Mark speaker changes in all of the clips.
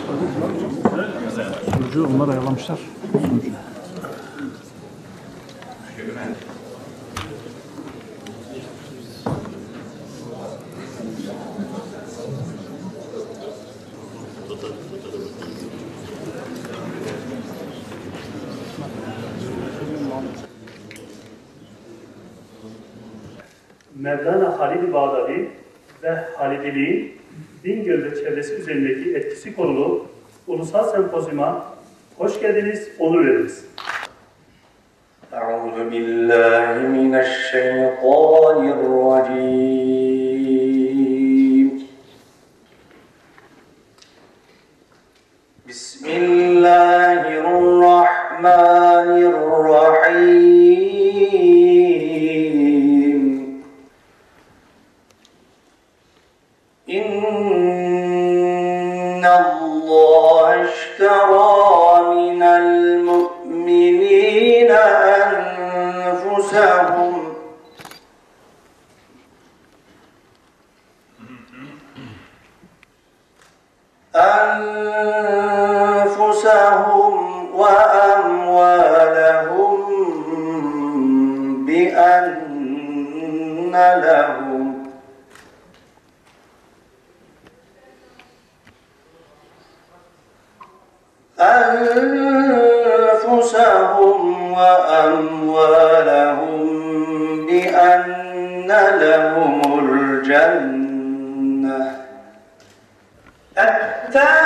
Speaker 1: Sunucu onlar ayarlamışlar. Sunucu.
Speaker 2: Mevlana Halid-i Bağdadi ve Halidiliğin Bingöl ve çevresi üzerindeki etkisi konulu ulusal sempozyuma hoş geldiniz, onur veriniz.
Speaker 3: Euzu billahi mineşşeytanirracim. Bismillahirrahmanirrahim. İnnallâhe işterâ minel mu'minîne أنفسهم وأموالهم بأن لهم الجنة التائبون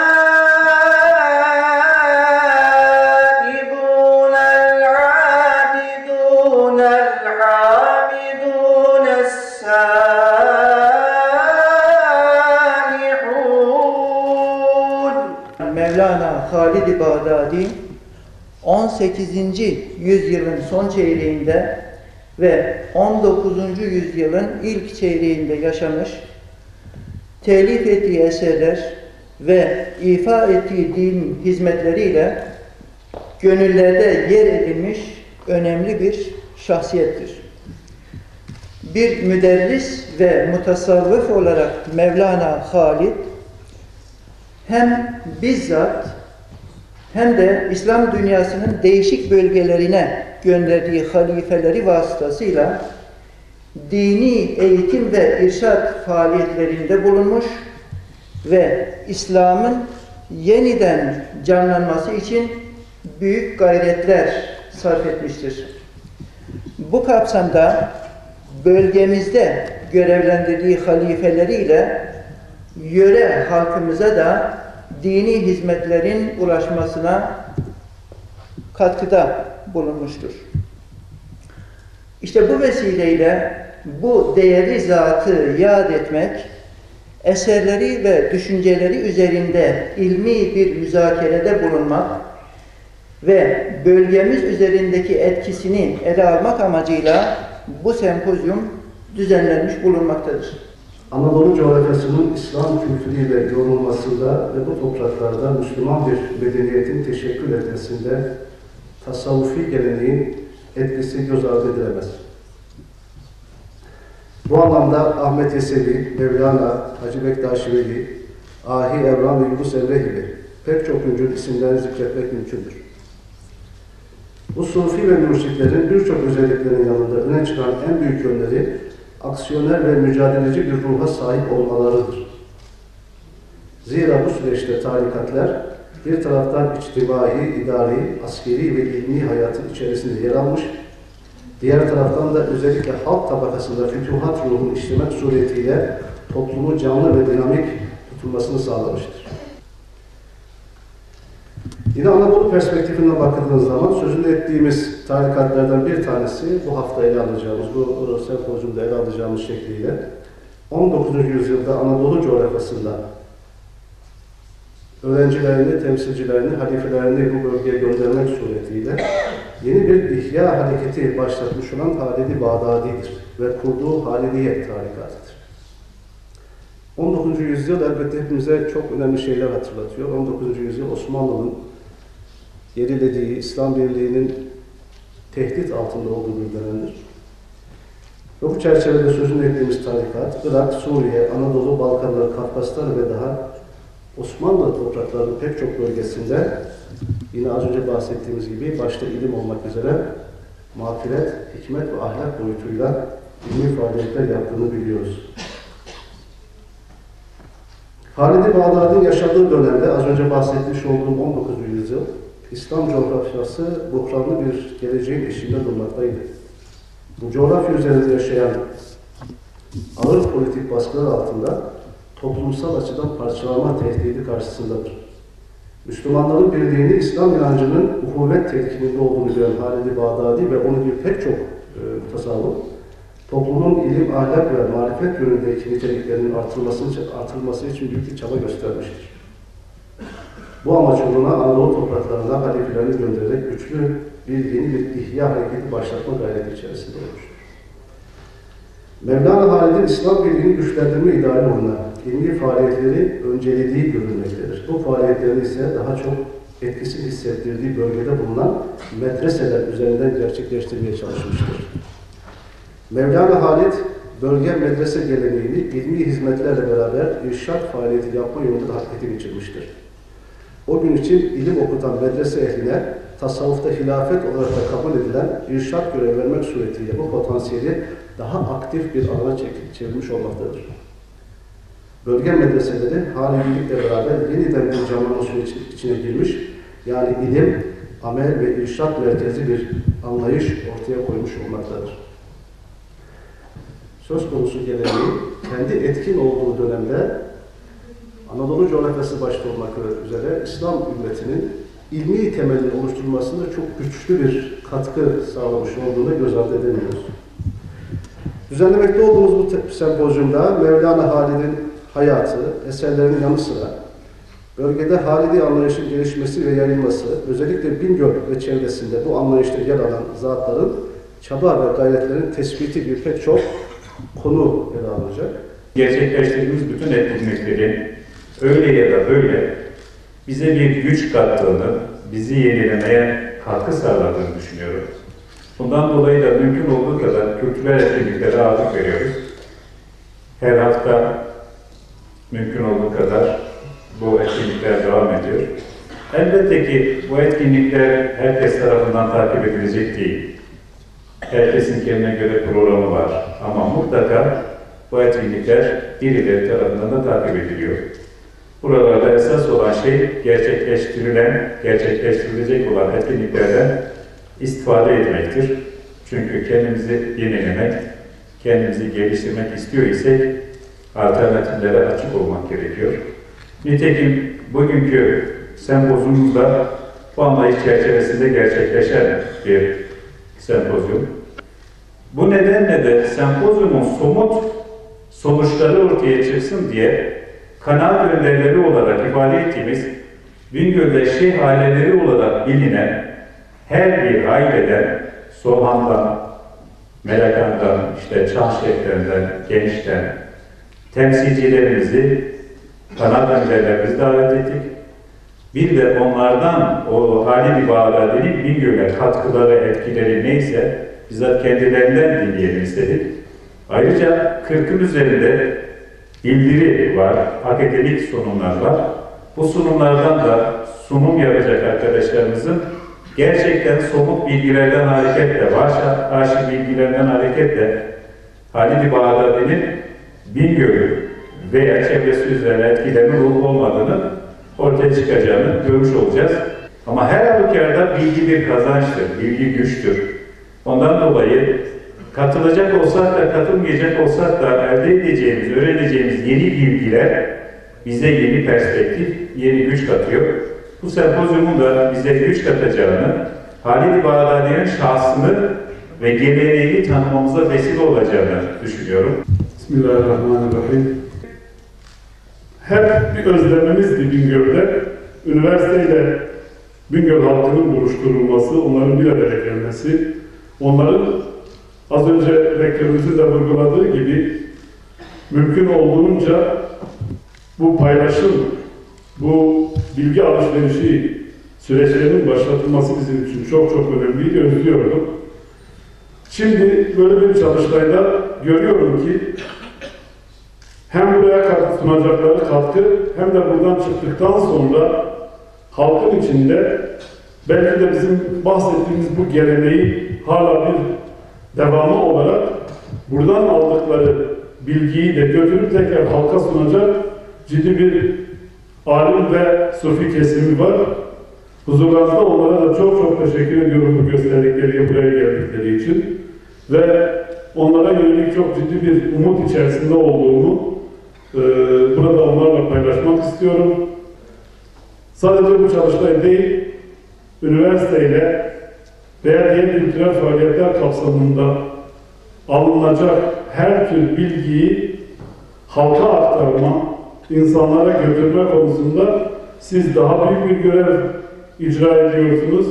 Speaker 3: العابدون الحامدون السائحون.
Speaker 4: Mevlana Halid-i Bağdadi 18. yüzyılın son çeyreğinde ve 19. yüzyılın ilk çeyreğinde yaşamış, telif ettiği eserler ve ifa ettiği din hizmetleriyle gönüllerde yer edilmiş önemli bir şahsiyettir. Bir müderris ve mutasavvıf olarak Mevlana Halid hem bizzat hem de İslam dünyasının değişik bölgelerine gönderdiği halifeleri vasıtasıyla dini eğitim ve irşad faaliyetlerinde bulunmuş ve İslam'ın yeniden canlanması için büyük gayretler sarf etmiştir. Bu kapsamda bölgemizde görevlendirdiği halifeleriyle yöre halkımıza da dini hizmetlerin ulaşmasına katkıda bulunmuştur. İşte bu vesileyle bu değerli zatı yad etmek, eserleri ve düşünceleri üzerinde ilmi bir müzakerede bulunmak ve bölgemiz üzerindeki etkisini ele almak amacıyla bu sempozyum düzenlenmiş bulunmaktadır.
Speaker 5: Anadolu coğrafyasının İslam kültürüyle yoğrulmasında ve bu topraklarda Müslüman bir medeniyetin teşekkül etmesinde tasavvufi geleneğin etkisi göz ardı edilemez. Bu anlamda Ahmet Yesevi, Mevlana, Hacı Bektaş Veli, Ahi Evran ve Yunus Emre gibi pek çok öncül isimlerini zikretmek mümkündür. Bu sufi ve mürşitlerin birçok özelliklerin yanında öne çıkan en büyük yönleri aksiyoner ve mücadeleci bir ruha sahip olmalarıdır. Zira bu süreçte tarikatlar bir taraftan içtimai, idari, askeri ve ilmi hayatın içerisinde yer almış, diğer taraftan da özellikle halk tabakasında fütuhat ruhunu işlemek suretiyle toplumu canlı ve dinamik tutulmasını sağlamıştır. Yine Anadolu perspektifinden bakıldığınız zaman sözünü ettiğimiz tarikatlardan bir tanesi bu hafta ele alacağımız, bu sempozyumda ele alacağımız şekliyle 19. yüzyılda Anadolu coğrafyasında öğrencilerini, temsilcilerini, halifelerini bu bölgeye göndermek suretiyle yeni bir ihya hareketi başlatmış olan Halid-i Bağdadi'dir ve kurduğu Halidiye tarikatıdır. 19. yüzyıl elbette hepimize çok önemli şeyler hatırlatıyor. 19. yüzyıl Osmanlı'nın gerilediği, İslam Birliği'nin tehdit altında olduğu bir dönemdir. Ve bu çerçevede sözünü ettiğimiz tarikat, Irak, Suriye, Anadolu, Balkanlar, Kafkaslar ve daha Osmanlı topraklarının pek çok bölgesinde yine az önce bahsettiğimiz gibi başta ilim olmak üzere mağfiret, hikmet ve ahlak boyutuyla ilmi faaliyetler yaptığını biliyoruz. Halid-i Bağdadi'nin yaşadığı dönemde az önce bahsetmiş olduğum 19. yüzyıl İslam coğrafyası buhranlı bir geleceğin eşiğinde durmaktaydı. Bu coğrafya üzerinde yaşayan ağır politik baskılar altında toplumsal açıdan parçalanma tehdidi karşısındadır. Müslümanların birliğini İslam inancının uhuvvet telkininde olduğunu gören Halid-i Bağdadi ve onun gibi pek çok mutasavvıf, toplumun ilim, ahlak ve marifet yönündeki niteliklerinin artırılması için büyük bir çaba göstermiştir. Bu amaç uğruna Anadolu topraklarına halifelerini göndererek güçlü yeni bir ihya hareketi başlatma gayreti içerisinde olmuştur. Mevlana Halid'in İslam birliğini güçlendirme ideali uğruna ilmi faaliyetleri öncelediği görülmektedir. Bu faaliyetleri ise daha çok etkisini hissettirdiği bölgede bulunan medreseler üzerinden gerçekleştirmeye çalışmıştır. Mevlana Halid, bölge medrese geleneğini ilmi hizmetlerle beraber irşad faaliyeti yapma yolunda harekete geçirmiştir. O gün için ilim okutan medrese ehline tasavvufta hilafet olarak da kabul edilen irşad görev vermek suretiyle bu potansiyeli daha aktif bir alana çevirmiş olmaktadır. Bölge medreseleri halilikle beraber yeniden bir canlanma süreci içine girmiş, yani ilim, amel ve irşad merkezi bir anlayış ortaya koymuş olmaktadır. Söz konusu geleneği kendi etkin olduğu dönemde Anadolu coğrafyası başta olmak üzere İslam ümmetinin ilmi temelini oluşturulmasında çok güçlü bir katkı sağlamış olduğunu göz ardı edemiyoruz. Düzenlemekte olduğumuz bu sempozyumda Mevlana Halid'in hayatı, eserlerinin yanı sıra bölgede Halidi anlayışın gelişmesi ve yayılması, özellikle Bingöl ve çevresinde bu anlayışta yer alan zatların çaba ve gayretlerin tespiti gibi pek çok konu ele alınacak.
Speaker 6: Gerçekleştirdiğimiz bütün etkinliklerin öyle ya da böyle bize bir güç kattığını, bizi yenilemeye katkı sağladığını düşünüyorum. Bundan dolayı da mümkün olduğu kadar kültürel etkinliklere ağırlık veriyoruz. Her hafta mümkün olduğu kadar bu etkinlikler devam ediyor. Elbette ki bu etkinlikler herkes tarafından takip edilecek değil. Herkesin kendine göre programı var. Ama mutlaka bu etkinlikler birileri tarafından da takip ediliyor. Buralarda esas olan şey gerçekleştirilecek olan etkinliklerden istifade etmektir. Çünkü kendimizi yenilemek, kendimizi geliştirmek istiyor isek alternatiflere açık olmak gerekiyor. Nitekim bugünkü sempozyumumuzda bu anlayış çerçevesinde gerçekleşen bir sempozyum. Bu nedenle de sempozyumun somut sonuçları ortaya çıksın diye kanaat önderleri olarak ifade ettiğimiz Bingöl'de şeyh aileleri olarak bilinen her bir aileden, Soğan'dan, Melakan'dan, Çanşehir'den, Genç'ten temsilcilerimizi, kanaat önderlerimizi davet ettik. Bir de onlardan o Halid-i Bağdadi'nin Bingöl'e katkıları, etkileri neyse bizzat kendilerinden dinleyelim istedik. Ayrıca 40'ın üzerinde bildiri var, akademik sunumlar var. Bu sunumlardan da sunum yapacak arkadaşlarımızın gerçekten somut bilgilerden hareketle, arşiv bilgilerinden hareketle Halid-i Bağdadi'nin Bingöl'ü veya çevresi üzerine etkilerinin olup olmadığını ortaya çıkacağını görmüş olacağız. Ama her halükarda bilgi bir kazançtır, bilgi güçtür. Ondan dolayı katılacak olsak da, katılmayacak olsak da elde edeceğimiz, öğreneceğimiz yeni bilgiler bize yeni perspektif, yeni güç katıyor. Bu sempozyumun da bize güç katacağını, Halid-i Bağdadi'nin şahsını ve geleneğini tanımamıza vesile olacağını düşünüyorum.
Speaker 7: Bismillahirrahmanirrahim. Hep bir özlemimizdi Bingöl'de. Üniversiteyle Bingöl halkının buluşturulması, onların bir araya gelmesi, onların az önce rektörümüzün de vurguladığı gibi mümkün olduğunca bu paylaşım, bu bilgi alışverişi süreçlerinin başlatılması bizim için çok çok önemliydi, özlüyorduk. Şimdi böyle bir çalıştayda görüyorum ki hem buraya sunacakları katkı hem de buradan çıktıktan sonra halkın içinde belki de bizim bahsettiğimiz bu geleneği hala bir devamı olarak buradan aldıkları bilgiyi de götürüp tekrar halka sunacak ciddi bir alim ve sufi kesimi var. Huzurlarınızda onlara da çok teşekkür ediyorum bu gösterdikleri, buraya geldikleri için. Ve onlara yönelik çok ciddi bir umut içerisinde olduğumu burada onlarla paylaşmak istiyorum. Sadece bu çalışmayı değil, üniversiteyle veya diğer kültürel faaliyetler kapsamında alınacak her tür bilgiyi halka aktarma, insanlara götürme konusunda siz daha büyük bir görev icra ediyorsunuz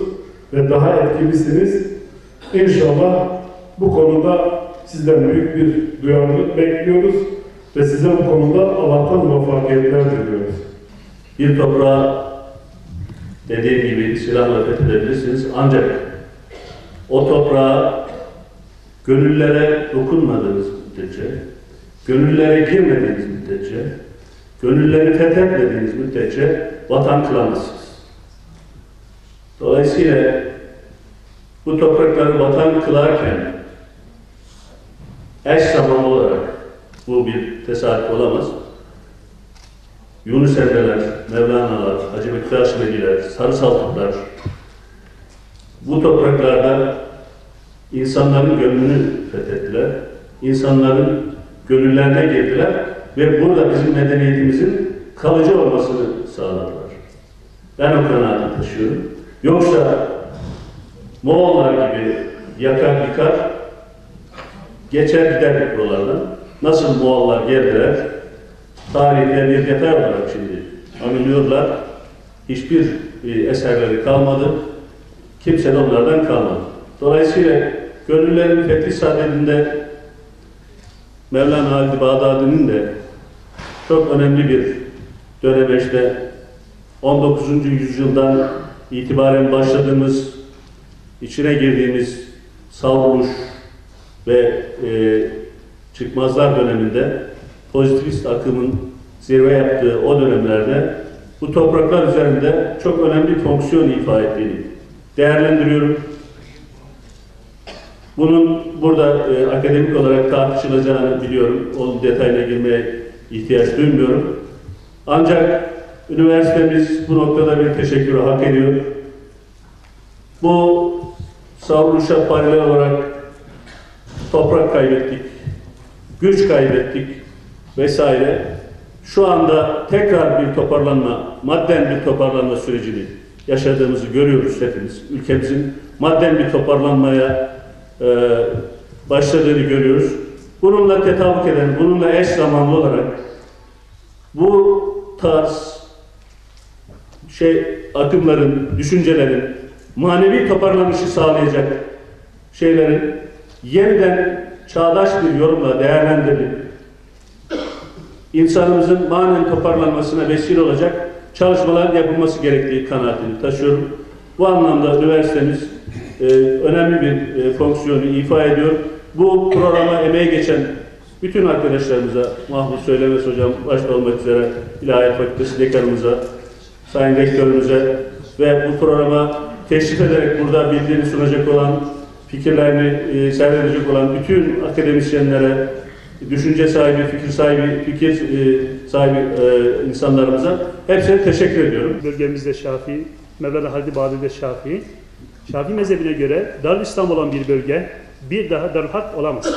Speaker 7: ve daha etkilisiniz. İnşallah bu konuda sizden büyük bir duyarlılık bekliyoruz ve size bu konuda Allah'tan muvaffakiyetler diliyoruz.
Speaker 8: Bir toprağı dediğim gibi silahla fethedebilirsiniz ancak o toprağa gönüllere dokunmadığınız müddetçe, gönüllere girmediğiniz müddetçe, gönülleri fethetmediğiniz müddetçe vatan kılamazsınız. Dolayısıyla bu toprakları vatan kılarken eş zamanlı olarak bu bir tesadüf olamaz. Yunus Emre'ler, Mevlana'lar, Hacı Bektaş Veliler, Sarı Saltuklar bu topraklarda insanların gönlünü fethettiler, insanların gönüllerine girdiler ve burada bizim medeniyetimizin kalıcı olmasını sağladılar. Ben o kanaatini taşıyorum. Yoksa Moğollar gibi yakar yıkar, geçer giderdik buralardan. Nasıl Moğollar geldiler, tarihte bir detay olarak şimdi anılıyorlar. Hiçbir eserleri kalmadı. Kimse de onlardan kalmadı. Dolayısıyla gönüllerin fethi saadetinde Mevlana Halid-i Bağdadi'nin de çok önemli bir dönemeçte 19. yüzyıldan itibaren başladığımız, içine girdiğimiz savruluş ve çıkmazlar döneminde pozitivist akımın zirve yaptığı o dönemlerde bu topraklar üzerinde çok önemli bir fonksiyon ifade ettiğini değerlendiriyorum. Bunun burada akademik olarak tartışılacağını biliyorum. O detayına girmeye ihtiyaç duymuyorum. Ancak üniversitemiz bu noktada bir teşekkürü hak ediyor. Bu savruluşa paralel olarak toprak kaybettik, güç kaybettik vesaire. Şu anda tekrar bir toparlanma, madden bir toparlanma sürecini yaşadığımızı görüyoruz hepimiz. Ülkemizin madden bir toparlanmaya başladığını görüyoruz. Bununla tetabuk eden, bununla eş zamanlı olarak bu tarz akımların, düşüncelerin manevi toparlanışı sağlayacak şeylerin yeniden çağdaş bir yorumla değerlendirilip insanımızın manen toparlanmasına vesile olacak çalışmaların yapılması gerektiği kanaatini taşıyorum. Bu anlamda üniversitemiz önemli bir fonksiyonu ifa ediyor. Bu programa emeği geçen bütün arkadaşlarımıza, Mahmut Söylemez Hocam başta olmak üzere İlahiyat Fakültesi Dekanımıza, Sayın Rektörümüze ve bu programa teşrif ederek burada bildiğini sunacak olan, fikirlerini serdedecek olan bütün akademisyenlere, düşünce sahibi, fikir sahibi insanlarımıza hepsine teşekkür ediyorum.
Speaker 2: Bölgemizde Şafii, Mevlana Halid-i Bağdadi'de Şafii. Şafii mezhebine göre Darülislam olan bir bölge bir daha Darülharp olamaz.